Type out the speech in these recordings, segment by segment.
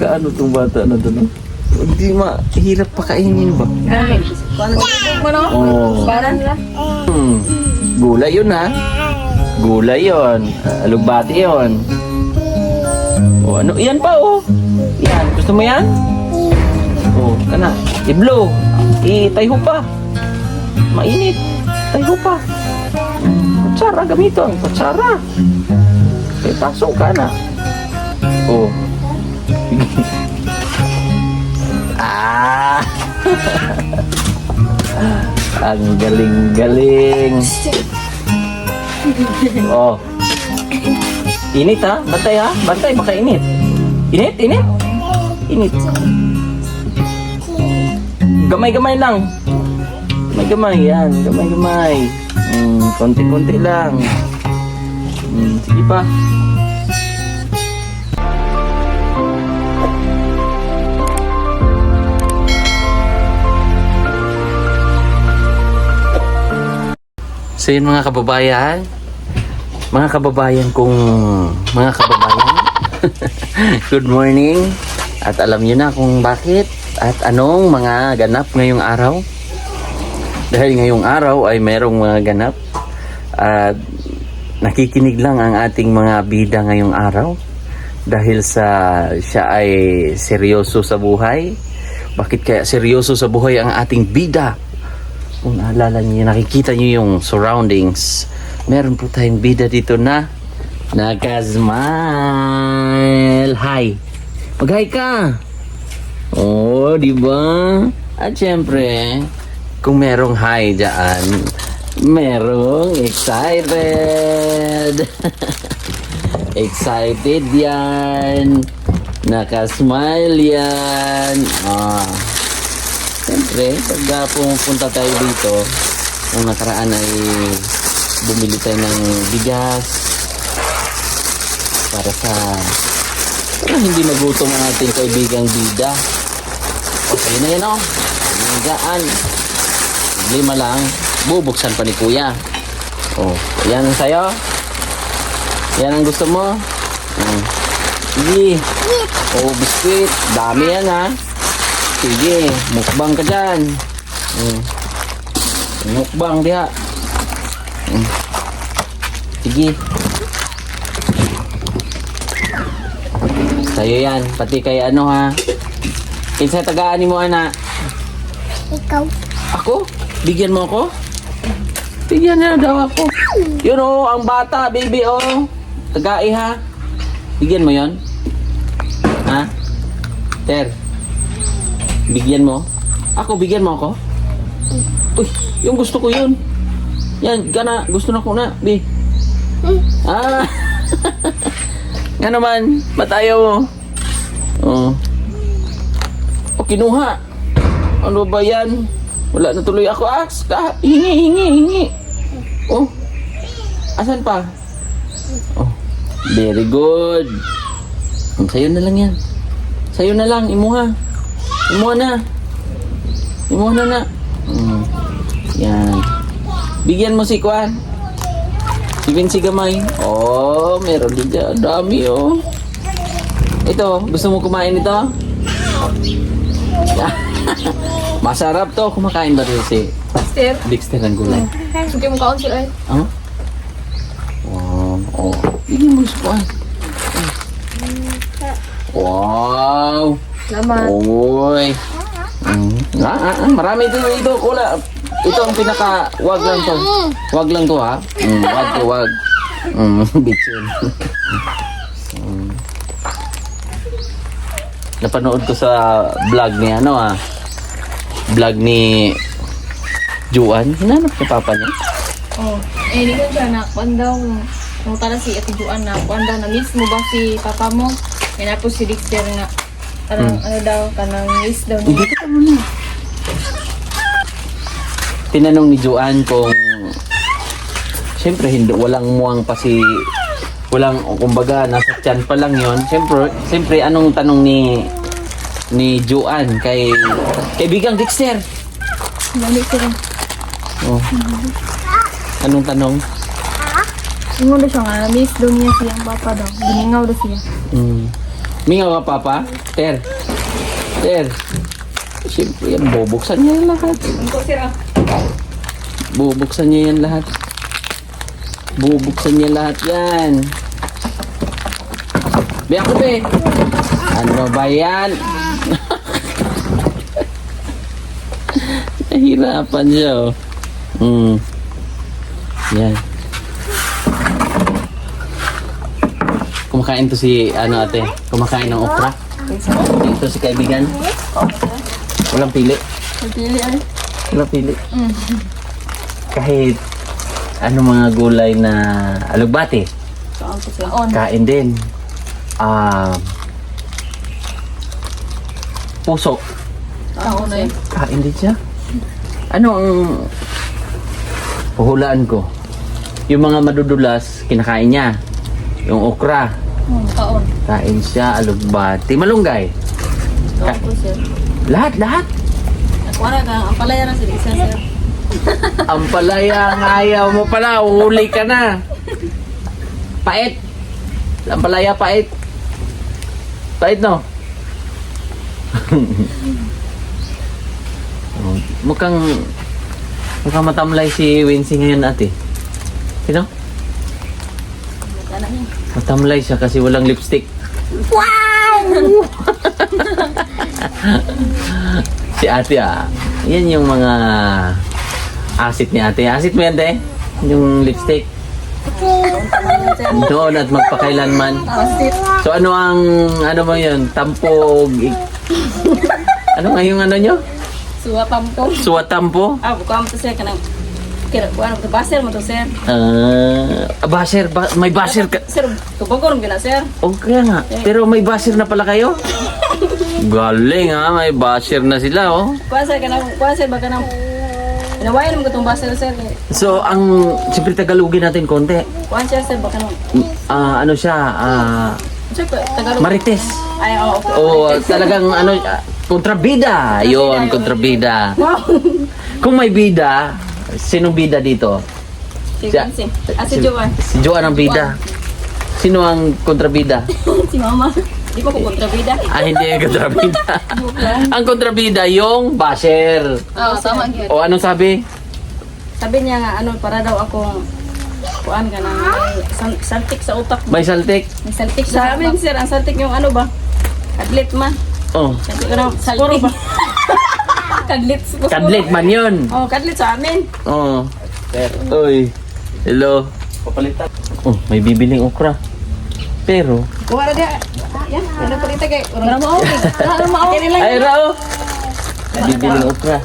Kaano tong bata na to, no? Hindi mahirap pakainin ba? Oh. Gulay yun, ha? Gulay yun. Alugbati yun. Oh, ano? Yan pa, oh. Yan. Gusto mo yan? Oh, kana. I-blow. I-tayho pa. Mainit. Tayho pa. Kutsara, gamiton. Kutsara. Eh, pasok ka na. Oh. Ah! Ang galing-galing. Oh. Init, ha? Bantay, ha? Bantay, baka init. Init, init. Init. Gamay-gamay lang. Gamay-gamay, yan. Gamay-gamay. Konti-konti lang. Sige pa. So yun mga kababayan, good morning. At alam nyo na kung bakit at anong mga ganap ngayong araw. Dahil ngayong araw ay merong mga ganap at nakikinig lang ang ating mga bida ngayong araw. Dahil siya ay seryoso sa buhay. Bakit kaya seryoso sa buhay ang ating bida? Kung naalala niyo, nakikita niyo yung surroundings. Meron po tayong bida dito na naka-smile. Hi. Mag-hi ka. Oh, di ba? At syempre, kung merong hi dyan, merong excited. Excited yan. Naka-smile yan. Siyempre, pag pumunta tayo dito, nung nakaraan ay bumili tayo ng bigas para sa hindi magutom ang ating kaibigang bida. Okay na yan, oh. Higaan. 5 lang. Bubuksan pa ni kuya. Oh, yan ang sayo. Yan ang gusto mo. Sige. Oh, biskuit. Dami yan, ha. Sige, mukbang ka dyan. Mukbang diha. Sige. Sa'yo yan. Pati kay ano, ha. Kinsa tagaan mo, anak? Ikaw. Ako? Bigyan mo ako? Bigyan na daw ako. Yun, oh, ang bata, baby, oh. Tagai, ha. Bigyan mo yon. Ha? Ter. Bigyan mo? Ako, bigyan mo ako? Uy, yung gusto ko yun. Yan, gana, gusto na ko na, B. Ah! Nga naman, ba't ayaw mo? Oh. O, kinuha. Ano ba yan? Wala na tuloy ako. Hingi. Oh. Asan pa? Oh. Very good. Sa'yo na lang yan. Sa'yo na lang, imuha. Imuha na. Yan. Bigyan mo si Kwan. Si Vinci Gamay. Oh, meron din dyan. Dami, oh. Ito, gusto mo kumain ito? Masarap to. Kumakain ba rin si Dexter ng gulay? Sige mo kaon sila. Huh? Oh. Bigyan mo si Kwan. Wow. Laman. Oy. Marami ito kula. Ito ang pinaka wag lang to. Wag lang to, ha. Wag. Bitchin. Napanood ko sa vlog ni vlog ni Juan. Hinanap ni papa niya. Oh, di ko siya na kuan daw. Nung tala si Ate Juan na kuan daw na miss mo ba si papa mo? Kaya po si Dexter nga. Kanang ano daw, kanang miss daw Hindi niya. ka muna. Tinanong ni Juan kung siyempre walang muwang pa kumbaga nasa tiyan pa lang yon. Siyempre anong tanong ni Juan kay Bigang Dexter? Mali sila. Oh. Anong tanong? Ingon daw siya nga, miss daw niya siyang papa daw. Giningaw daw siya. Mingaw ka, Papa? Ter. Ter. Siyempre yan, bubuksan niya yan lahat. Ito sir ah. Bubuksan niya yan lahat. Bubuksan niya lahat yan. Be, ako be. Ano ba yan? Nahirapan siya, oh. Yan. Kumakain to si, ano ate? Kumakain ng okra? Ito si kaibigan? Walang pili? Pili ay. Walang pili? Kahit ano mga gulay na alugbati, Saan po sir? On. kain din. Puso, Taon eh. kain din siya. Ano ang puhulaan ko? Yung mga madudulas, kinakain niya. Yung okra, Taon. kain siya, alugbati, malunggay. Taon po sir. Lahat, lahat. Ako na ka, ang palaya na sir, isa sir. Ang palaya, ang ayaw mo pala, uhuli ka na. Pait. Ang palaya, pait. Pait, no? Oh, mukhang matamlay si Wincy ngayon, ate. Sino? Anak niya. Matamlay siya kasi walang lipstick. Si ate, yan yung mga asit ni ate. Asit mo yan, te? Yung lipstick. Doon at magpakailanman. Asit. So ano ano mo yun? Tampog. Ano nga yung ano nyo? Suwa pampo. Suwatampo? Ah, buka mo to sir, kanang kira kuan mo to baser mo to sir. Basher, may basher ka. Sir, tubagon gina sir. O kaya nga. Pero may basher na pala kayo? Galing ha, may basher na sila oh. Kuan sir baka nang inawayan mo katong baser sir. So ang, siyempre tagalogin natin konti. Kuan sir baka nang Ano siya, sir Tagalog. Marites. Ay, okay. O talagang ano, kontrabida. Yun, kontrabida. Wow. Kung may bida, sinong bida dito? Si Quincy. Ah, si Joan. Si Joan ang bida. Sino ang kontrabida? Si Mama. Di pa ko kontrabida. Hindi ang kontrabida. Joke lang. Ang kontrabida yung basher. Oh, tama gyud. O anong sabi? Sabi niya nga ano para daw akong kuan ka na may saltik sa utak mo. May saltik? May saltik sa amin sir. Ang saltik yung ano ba? Kadlit man. Oh, Saltik ano? Saltik ba? Kadlit. kadlit man yun. Oh, kadlit sa amin. Oh. Uy. Hello. Papalitan. Oh, may bibiling okra. Pero, Kuha na dia. Yan, ano pa dito kay? Wala mo okay. Wala mo okay nila. ay Rao! Bibiling okra.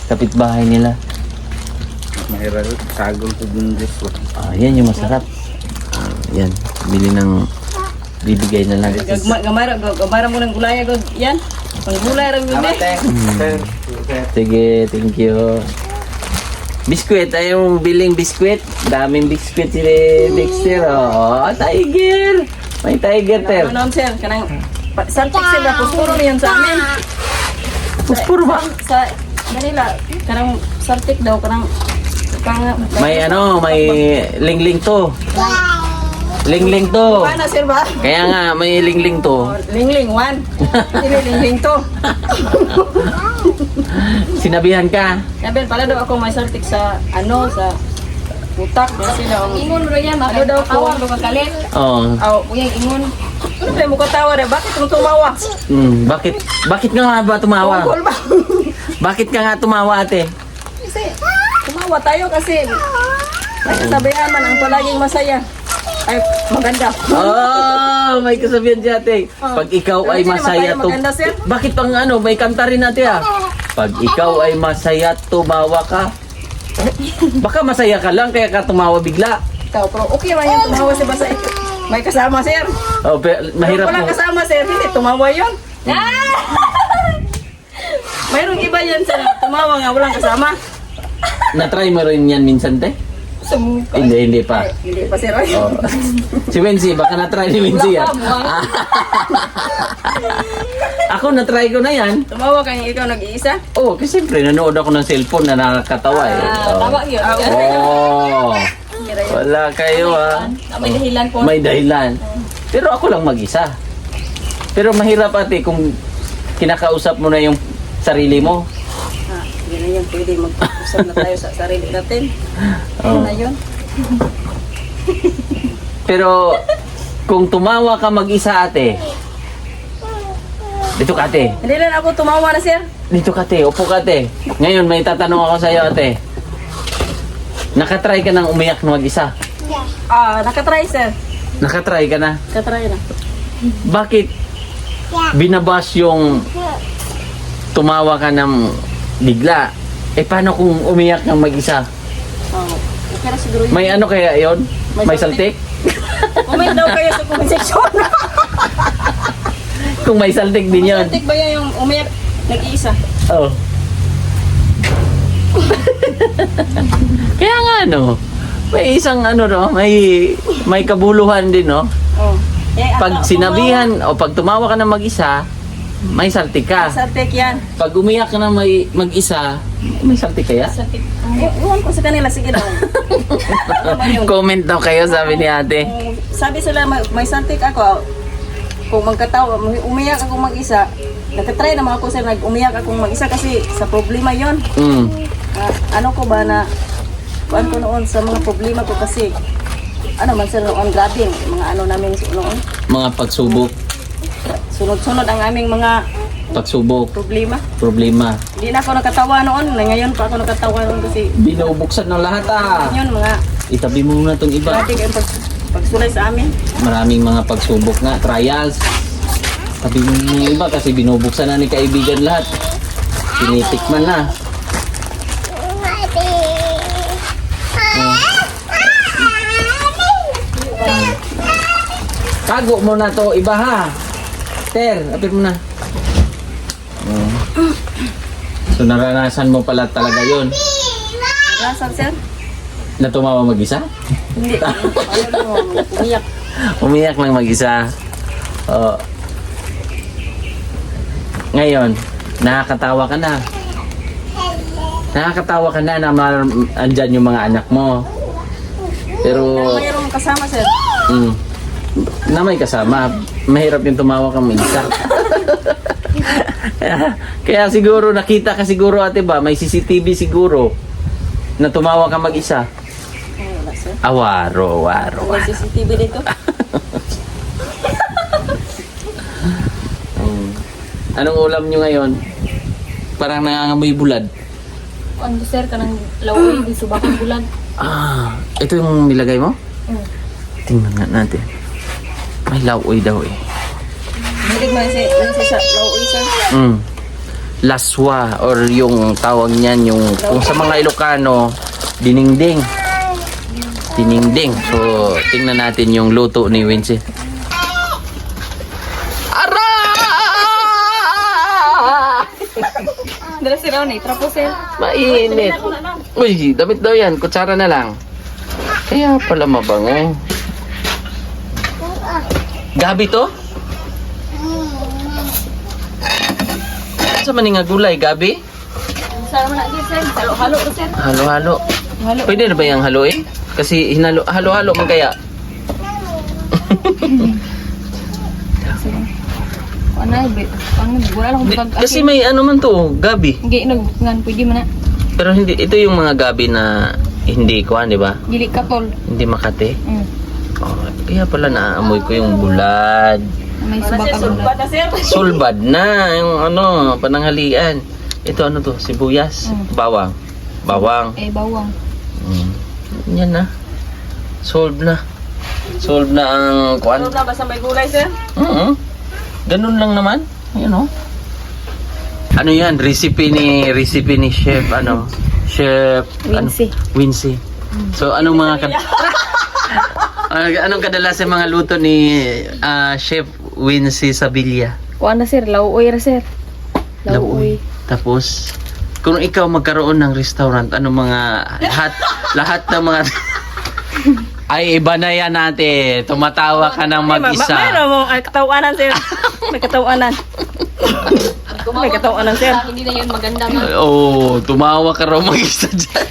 Kapitbahay nila. Mahirap sagol ko dun dito. Yan yung masarap. Yan. Bili ng bibigay na lang. Gamara mo ng gulay agad. Yan. Ang gulay ra gyud eh. Sige, thank you. Biskwit, ayong biling biskwit. Daming biskwit si Dexter. Oh, tiger! May tiger, ter. Ano sir, kanang saltik sir ba puspuro niyon sa amin. Puspuro ba? Sa Manila, kanang saltik daw kanang May ano, may lingling to. Lingling to. Paano sir ba? Kaya nga, may lingling to. Lingling 1. Hindi lingling 2. Sinabihan ka. Sabi pala daw ako may saltik sa ano sa utak kasi daw. Ingon mo yan, ano daw ko ano kagalit. Oh. Aw, uyang ingon. Ano mo katawa na bakit mo tumawa? Bakit ka nga ba tumawa? Tungkol ba? Bakit ka nga tumawa, ate? Kasi tumawa tayo kasi may kasabihan man ang palaging masaya ay maganda. Oh, may kasabihan si ate. Pag ikaw ay Hindi naman masaya tayo maganda, sir. Bakit pang ano, may kanta rin natin Pag ikaw ay masaya, tumawa ka. Baka masaya ka lang kaya ka tumawa bigla. Ikaw, pero okay man yung tumawa si Basa. May kasama, sir. Oh, mahirap Pero walang mo. kasama, sir. Hindi, tumawa yun. Mayroong iba yan, sir. Tumawa nga, walang kasama. Na-try mo rin yan minsan, te? Sumuka. Hindi pa. Ay, hindi pa, sir. Oh. Si Wency, baka na-try ni Wency yan. Wala pa, Ako na-try ko na yan. Tumawa kang ikaw nag-iisa? Oh, kasi siyempre nanood ako ng cellphone na nakakatawa eh. Tama yun. Oh. Wala kayo May dahilan po. May dahilan. Pero ako lang mag-isa. Pero mahirap ate kung kinakausap mo na yung sarili mo. Yun na yun, pwede mag-usap na tayo sa sarili natin. Oh. Yun na yun. Pero kung tumawa ka mag-isa ate, dito ka ate. Hindi lang ako tumawa na, sir. Dito ka ate, upo ka ate. Ngayon may tatanong ako sa iyo ate. Nakatry ka ng umiyak na mag-isa? Nakatry, sir. Nakatry ka na? Nakatry na. Bakit binabas yung tumawa ka ng bigla? Eh paano kung umiyak ng mag-isa? Okay na siguro yun. May ano kaya yon? May saltik? Comment daw kayo sa comment section. Kung may saltik din yon. Santik ba yan yung umiyak nag-iisa? Oh. Kaya nga no, may isang ano no, may kabuluhan din no. Oh. Pag sinabihan o pag tumawa ka ng mag-isa, may saltik ka. Santik yan. Pag umiyak ka ng mag-isa, may saltik kaya? Sakit. Iwan ko sa kanila, sige daw. Comment daw kayo, sabi ni ate. Sabi sila, may santik ako. Kung magkatawa, umiyak ako mag-isa. Nakatry naman ako sir, nag-umiyak akong mag-isa kasi sa problema yon. Ano ko ba na, kuan ko noon sa mga problema ko kasi, ano man sir noon, grabe, mga ano namin noon. Mga pagsubok, Sunod-sunod ang aming mga pagsubok, problema. problema. Hindi na ako nakatawa noon, ngayon pa ako nakatawa noon kasi Binubuksan ng lahat yun mga Itabi mo muna itong iba. grabe kayong pagsulay sa amin. Maraming mga pagsubok nga, trials. Tabi mo muna yung iba kasi binubuksan na ni kaibigan lahat. Tinitikman na. Tago mo na to iba ha. Ter, apit mo na. So naranasan mo pala talaga yon Rasan sir? na tumawa mag-isa? Hindi. Ano mo, umiyak. Umiyak lang mag-isa. Oh. Ngayon, nakakatawa ka na. Nakakatawa ka na na andyan yung mga anak mo. Pero, Mayroong kasama sir. na may kasama, mahirap yung tumawa kang mag-isa. Kaya siguro, nakita ka siguro ate ba, may CCTV siguro na tumawa ka mag-isa. Ay, wala sir. Waro. May CCTV dito. Anong ulam nyo ngayon? Parang nangangamoy bulad. Ano sir, kanang lawoy, di subakang bulan. Ito yung nilagay mo? Mm. Tingnan nga natin. May lawoy daw eh. Hindi man si sa Lauoy sir. Laswa or yung tawag niyan yung kung sa mga Ilocano, diningding. Diningding. So, tingnan natin yung luto ni Wincy. Dala si Ronnie, trapo sir. Mainit. Uy, damit daw yan. Kutsara na lang. Kaya pala mabango. Gabi to? Sa maning nga gulay, gabi? Saan mo na di sir? Halo-halo to sir. Halo-halo. Halo. Pwede na ba yung haluin? Kasi halo-halo man kaya. Ano, wala lang kung pag... Kasi may ano man to, gabi. Hindi, ngan, pwede man na. Pero hindi, ito yung mga gabi na hindi kuhan, di ba? Dili kapol. Hindi Makati. Mm. Oh, kaya pala naamoy ko yung bulad. May subakang bulan. Bata sir. Sulbad na, yung ano, pananghalian. Ito ano to, sibuyas, bawang. Bawang. Bawang. Yan na. Solve na. Solve na ang kuhan. Ano na ba sa may gulay sir? Ganun lang naman. Ayun oh. Ano yan? Recipe ni Chef, ano? Chef, Wincy. Ano? Wincy. So, anong mga anong kadalasan mga luto ni Chef Wincy Sabilla? Kuha na sir, lauoy ra sir. Lauoy. Tapos, kung ikaw magkaroon ng restaurant, anong mga lahat ng mga ay iba na yan ate. Tumatawa ka ng mag-isa. Mayroon mo, katawanan sir. May katawanan. May katawanan sir. Hindi na yun maganda man. Oh, tumawa ka raw mag-isa dyan.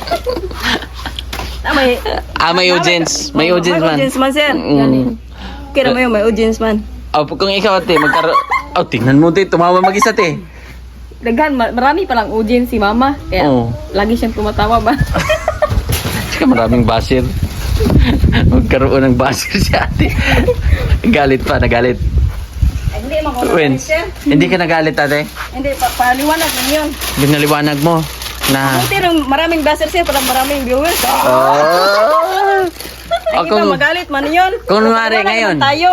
May May audience. May audience man. audience man sir. Mm. Kira mo yun, may audience man. kung ikaw ate, tingnan mo te, tumawa mag-isa te. Daghan, marami palang audience si mama. Kaya Oo. lagi siyang tumatawa ba? Tsaka maraming basir. Magkaroon ng basir si ate. Galit pa, nagalit. Ay, hindi man ko Wins, sir. hindi ka nagalit ate? Hindi, paliwanag lang yun. Binaliwanag mo na... Buti rin, maraming buzzer sir, parang maraming viewers. Oh! Ay, iba magalit man yun. Kunwari Paliwanag ngayon. naman tayo.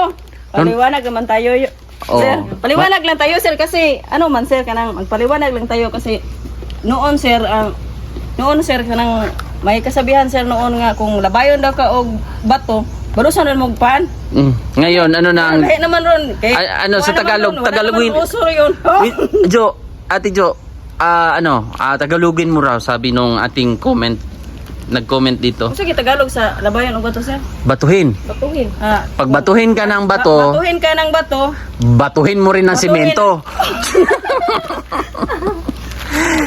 Paliwanag naman tayo. Oh. Sir, paliwanag lang tayo sir kasi ano man sir kanang magpaliwanag lang tayo kasi noon sir kanang may kasabihan sir noon nga kung labayon daw ka og bato barusan ron magpan. Ngayon, ano na ang... Lahi naman ron. Kay, ano, sa Tagalog, Tagalogin. yun. Jo, ate Jo, Tagalogin mo raw, sabi nung ating nag-comment dito. Sige Tagalog sa labayon og bato sir. Batuhin. Batuhin. Pag batuhin ka ng bato, Batuhin ka ng bato. batuhin mo rin ng Batuhin. simento.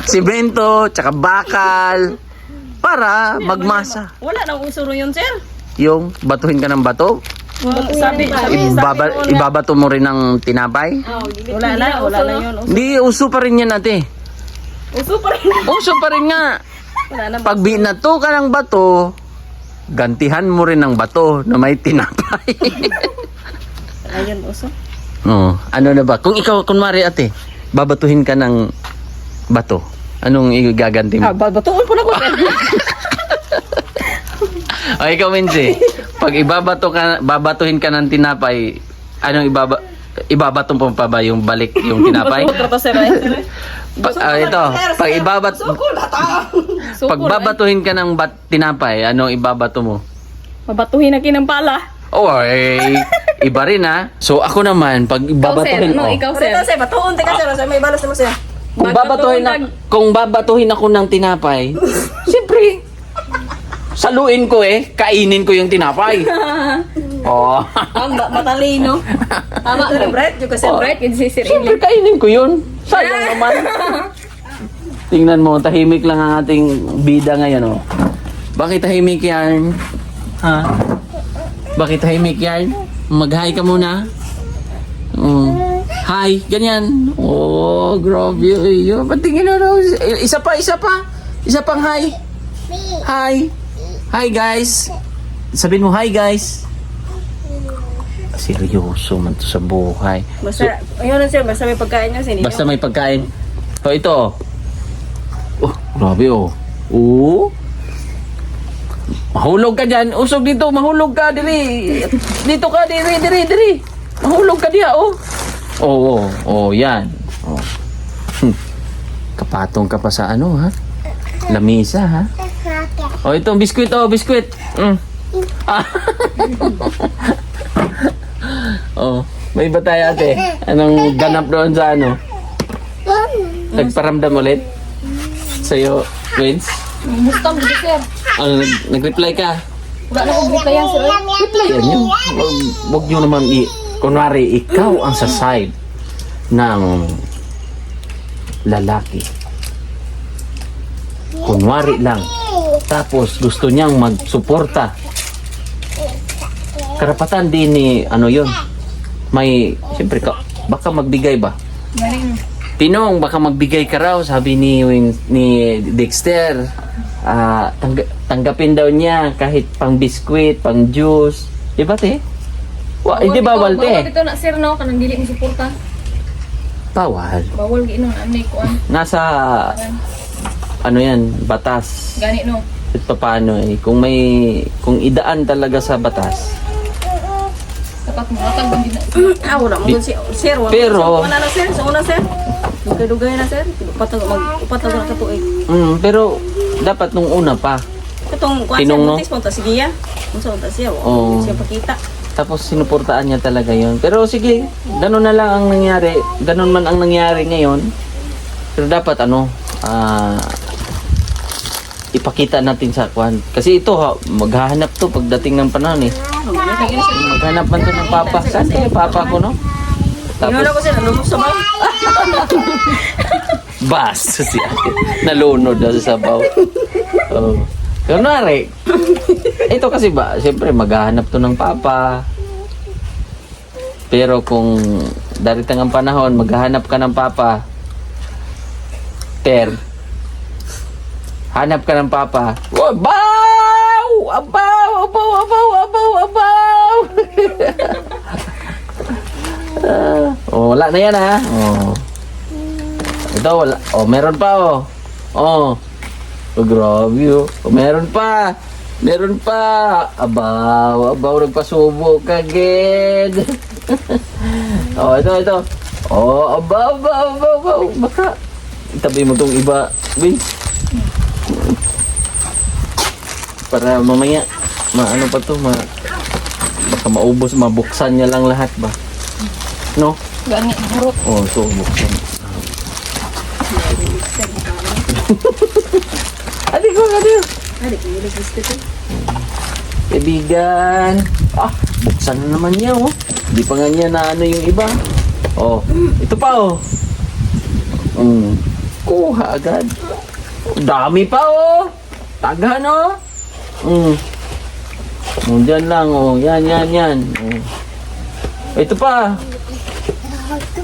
Simento, tsaka bakal, para magmasa. Wala nang usuro yun sir. Yung batuhin ka ng bato, Sabi ibabato mo rin ng tinapay. wala na yun. Hindi, uso pa rin yan ate. Uso pa rin. Uso pa rin nga. Wala na. Pag binato ka ng bato, gantihan mo rin ng bato na may tinapay. Ayun uso. Oh, ano na ba? Kung ikaw, kunwari ate, babatuhin ka ng bato, anong igaganti mo? Batuon po na ko sir. O ikaw, Minzy, pag babatuhin ka ng tinapay, anong ibabato mo pa ba yung balik yung tinapay? Otro to sir. Ito, pag babatuhin ka ng tinapay, anong ibabato mo? Mabatuhin na kinampala. Oh, iba rin ha. So ako naman, pag babatuhin ko, Ikaw sir. Ito sir, batuon te ka sir. May balas mo sir. kung babatuhin ako ng tinapay, siyempre, saluin ko kainin ko yung tinapay. Oh. Matalino. Tama sir, Brett. Yung kasi Right, yun si Sir Siyempre, kainin ko yun. Sayang naman. Tingnan mo, tahimik lang ang ating bida ngayon, oh. Bakit tahimik yan? Ha? Bakit tahimik yan? Mag-hi ka muna. Hi, ganyan. Oh, grabe. Patingin na raw. Isa pa. Isa pang hi. Hi. Hi, guys. Sabihin mo, hi, guys. Seryoso man to sa buhay. Basta, ayun na sir, basta may pagkain nyo sininyo. Basta may pagkain. So ito. Oh, grabe oh. Oo. Mahulog ka dyan. Usog dito. Mahulog ka. Diri. Dito ka. Diri. Mahulog ka diya oh. Oo. Yan. Oh. Kapatong ka pa sa ano ha. Lamisa ha. Oh, ito. Biskwit oh. Biskwit. Oh, may iba tayo ate. Anong ganap doon sa ano? Nagparamdam ulit? Sa'yo, Wins? Mustang dito sir. Ano, nag-reply ka? Wala na kong replyan sir. Replyan nyo. Huwag nyo naman kunwari, ikaw ang sa side ng lalaki. Kunwari lang. Tapos gusto niyang magsuporta. Karapatan din ni ano yun. May, siyempre baka magbigay ba? Galing. Tinong, baka magbigay ka raw, sabi ni Dexter. Tanggapin daw niya kahit pang biskwit, pang juice. Diba te? Hindi bawal Bawal te. ito na sir no, kanang dili mo suporta. Bawal. Bawal ginon anay ko an. Nasa, ano yan, batas. Gani no. Ito paano kung idaan talaga sa batas. Sapat mo atag din na. Wala mo sir. Pero- Wala na sir, sa una sir. Dugay na sir. Upatag na katuig. Pero dapat nung una pa. Katong kuha Tinong, no? sir, punta sige ya. Kung sa punta siya, Oo. siya pakita. Tapos sinuportaan niya talaga yon. Pero sige, ganun na lang ang nangyari. Ganun man ang nangyari ngayon. Pero dapat ipakita natin sa kwan. Kasi ito maghahanap to pagdating ng panahon Maghanap man to ng papa. Saan yung papa ko no? Tingnan Tapos ako sir, lumos sa baw. basta si ate. Nalunod na sa sabaw. Oh. Kunwari, ito kasi ba, siyempre maghahanap to ng papa. Pero kung darating ang panahon, maghahanap ka ng papa, Ter, hanap ka ng papa. Oh, abaw! Abaw! Abaw! Abaw! Abaw! Abaw! Oh, wala na yan ha. Oh. Ito, wala. Oh, meron pa oh. Oh. Oh, grabe oh. Oh, meron pa. Meron pa. Abaw. Abaw, nagpasubo ka, Ged. Oh, ito. Oh, abaw, abaw, abaw, abaw. Baka itabi mo tong iba, Vince. Para mamaya, maano pa to, baka maubos, mabuksan niya lang lahat ba? No? Gani, harot. Oh, ito, buksan. Adik ko. Kaibigan. Ah, buksan na naman niya, oh. Hindi pa nga niya na ano yung iba. Oh, ito pa, oh. Kuha agad. Dami pa, oh. Tagahan, oh. Diyan lang, oh. Yan. Oh. Ito pa.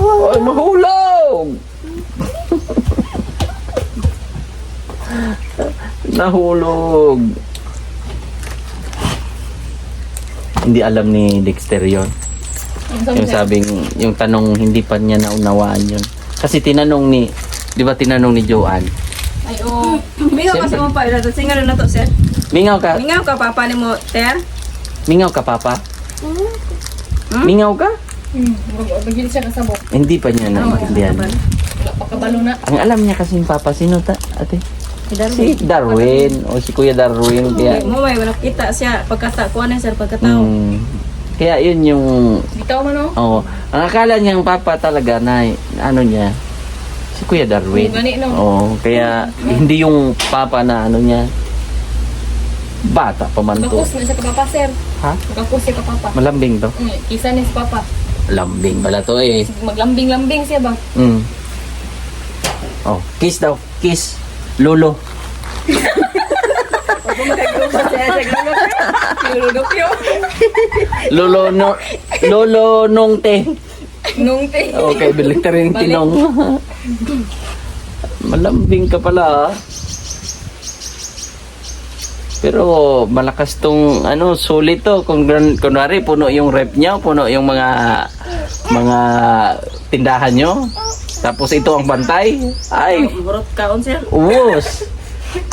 Ay, mahulog. Nahulog. Hindi alam ni Dexter yon. Yung sabing, yung tanong hindi pa niya naunawaan yun. Kasi tinanong ni, di ba tinanong ni Joanne? Ay, oh. Mingaw ka sa mo pa, ito singal na to, sir. Mingaw ka? Mingaw ka, papa ni mo, Ter. Mingaw ka, Papa? Mingaw ka? Bagil siya kasabok. Hindi pa niya naintindihan. Wala pa kabalo na. Ang alam niya kasi yung Papa, sino ate? Si Darwin. Si Darwin. O si Kuya Darwin. Kaya, Mo may nakita siya kuha na sir pagkatao. kaya yun yung... Bitaw man, oh. Oo. Ang akala niyang Papa talaga na ano niya, si Kuya Darwin. Gani, no? Oo. Kaya hindi yung Papa na ano niya, bata pa man to. Nakakus na siya ka papa, sir. Ha? Nakakus siya ka papa. Malambing to? Kisa niya si papa. Lambing pala to eh. Maglambing-lambing siya ba? Oh, kiss daw. Kiss. Lolo. Lolo nung te. Nung te. Okay, bilik ka rin tinong. Malambing ka pala, ah. Pero malakas tong ano, sulit to. Kung kunwari puno yung rep niya, puno yung mga tindahan nyo. Tapos ito ang bantay. Ay, Burot kaon sir. ubos.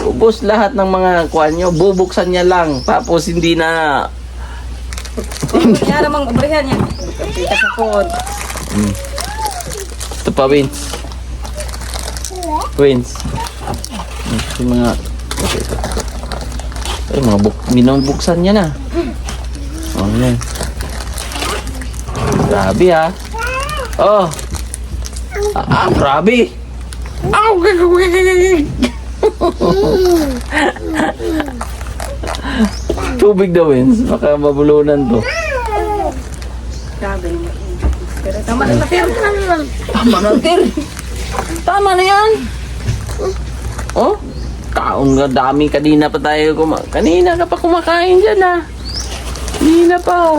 Ubos lahat ng mga kuan nyo. Bubuksan niya lang. Tapos hindi na... Kung niya namang obrihan niya. Kita sa pod. Ito pa, Vince. Vince. Yung mga... Ay, mga minubuksan niya na. Oh, yan. Grabe, ha? Oh. Grabe. Ow! Tubig daw, Vince. Baka mabulunan to. Grabe naman. Pero tama na sir. Tama na, Ter. Tama na yan. Oh, kaon nga dami. Kanina pa tayo kanina ka pa kumakain dyan, ha. Kanina pa.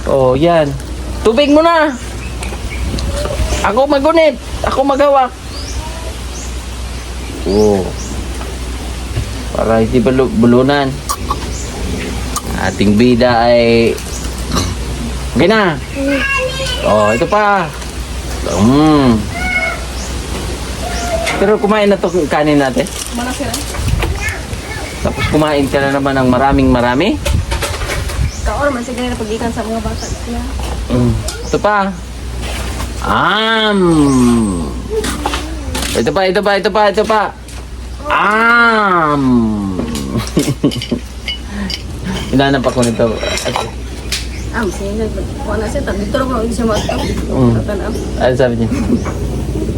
Oh, yan. Tubig mo na. Ako magunit. Ako maghawak. Oh. Para hindi bulunan. Ating bida ay... Okay na. Oh, ito pa. Pero kumain na to kanin natin. Mana sir? Tapos kumain ka na naman ng marami. Kaon man sige na pagikan sa mga bata sila. Ito pa. Ito pa. Hinanap ako nito. Sige wala sir. Dito ro ko siya mo. Tatanam. Ano sabi niya?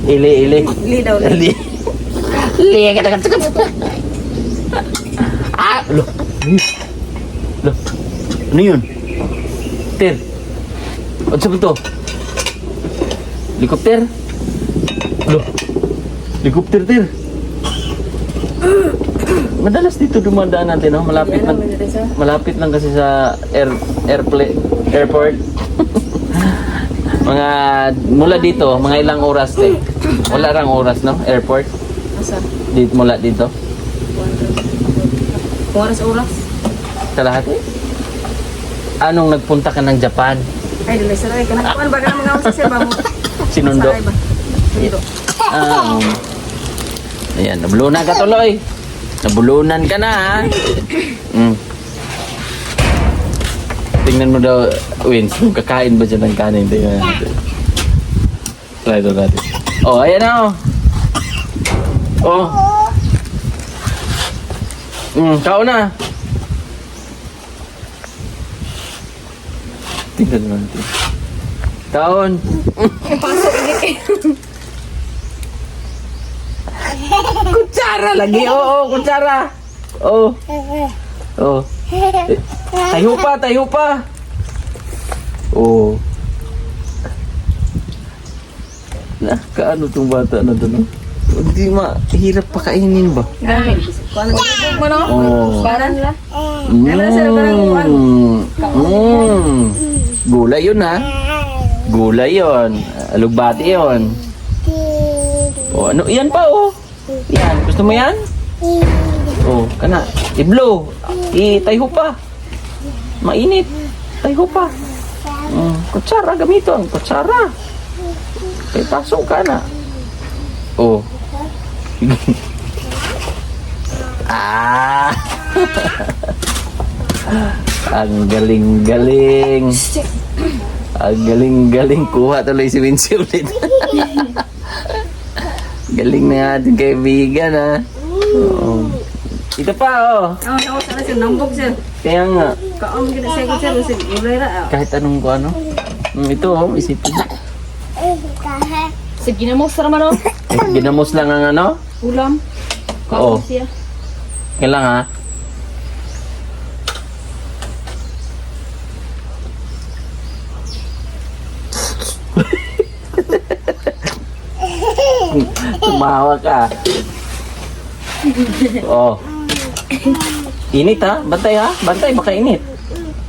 Ili. Ili daw. Li. Lo. Ano yun? Ter. Ano sabi to? Helikopter? Lo. Helikopter, Ter. Madalas dito dumadaan natin, no? Malapit lang kasi sa airport. Mga, mula dito, mga ilang oras eh. Wala rang oras, no? Airport. Asa? Dito, mula dito. Oras-oras. Kalahati. Anong nagpunta ka ng Japan? Ay, dili sir. Ay, kanang ba ka mga usas sir ba mo? Sinundo. Saray ba? Sinundo. Ayan, nabulunan ka tuloy. Nabulunan ka na, ha? Tingnan mo daw, Wins, kung kakain ba dyan ng kanin? Tingnan natin. Try ito natin. Oh, ayan na, oh. Oh. Kao na. Tingnan mo natin. Kaon. Pasok ulit. Kutsara lagi. Oo, kutsara. Oo. Oo. Tayo pa, tayo pa. Oo. Kaano tong bata na doon? Hindi mahirap pakainin ba? Gani. Kuan mo no? Oo. Baran nila. Gulay yun, ha? Gulay yun. Alugbati yun. Oh, ano? Yan pa, oh. Yan. Gusto mo yan? Oh, kana. I-blow. I-tayho pa. Mainit. Tayho pa. Kutsara, gamiton. Kutsara. Kaya pasok ka na. Oh. Ah! Ang galing-galing. Ang galing-galing. Kuha tuloy si Wincy ulit. Galing na ating kaibigan, ha? Oo. Ito pa, oh. Oh, sana sir, nambog sir. Kaya nga. Kaon kita sa sir, sir, ulay ra. Kahit anong ko ano. Ito, oh. Isipin. Sige, ginamos naman no? Ginamos lang ang ano. Ulam. Oo. Kaon siya. Kailang, ha? Tumawa ka. Oh. Init, ha? Bantay, ha? Bantay, baka init.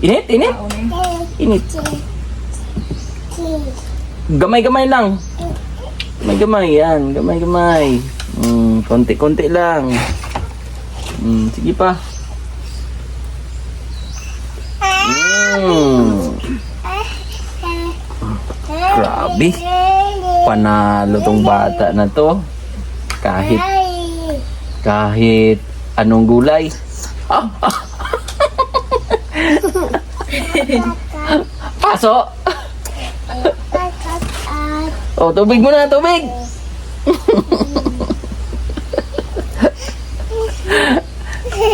Init, init. Init. Gamay-gamay lang. Gamay-gamay, yan. Gamay-gamay. Konti-konti lang. Sige pa. Grabe. Panalo tong bata na to. Kahit anong gulay. Paso. Oh, tubig muna, tubig.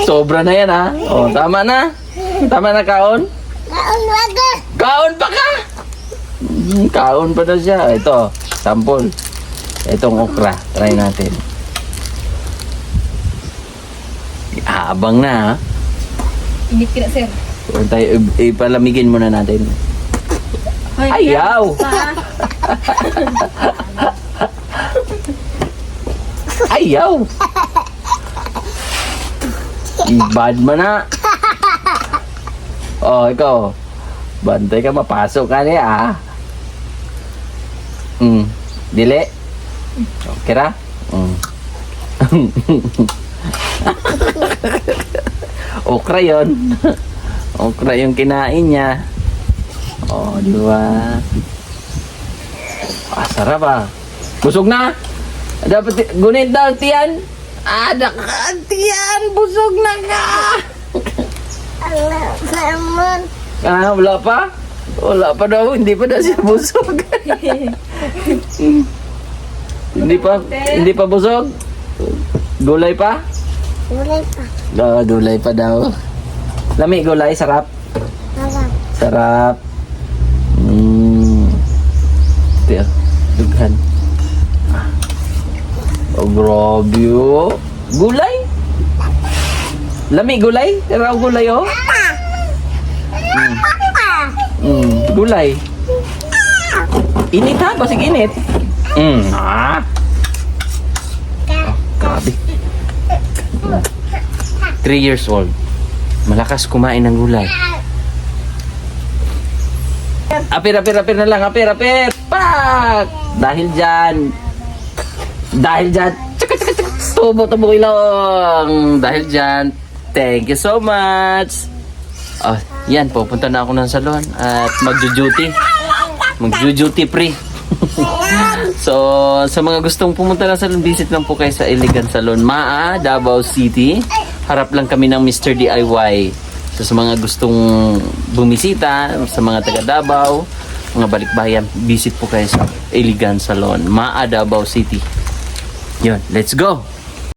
Sobra na yan, ha? Oh, tama na. Tama na, kaon? Kaon pa ka? Kaon pa na siya. Ito, sample. Itong okra. Try natin. Habang na, ha? Init ka na, sir. So, tayo, ipalamigin muna natin. Ayaw! Ayaw! Bad mo na. Oh, ikaw. Bantay ka, mapasok ka niya, ah. Dili. Okay ra? Okra yun. Okra yung kinain niya. Oh, di ba? Sarap, ah. Busog na? Dapat gunit daw, tiyan. Tiyan, busog na ka. Wala pa? Wala pa daw, hindi pa daw siya busog. Hindi pa busog? Gulay pa? Gulay pa daw. Lami, gulay, sarap. Sarap. Tiyan, dughan. Oh, grabe, oh. Gulay? Lami, gulay? Tara, gulay, oh. Gulay. Init, ha? Basig init. Oh, grabe. 3 years old. Malakas kumain ng gulay. Apir na lang. Apir. Dahil dyan, tubo ilong. Dahil dyan, thank you so much. Oh, yan, pupunta na ako ng salon at magjo-duty free. So, sa mga gustong pumunta ng salon, visit lang po kayo sa Elegant Salon, Maa, Davao City. Harap lang kami ng Mr. DIY. So, sa mga gustong bumisita, sa mga taga Davao, mga balikbayan, visit po kayo sa Elegant Salon, Maa, Davao City. Yun, let's go!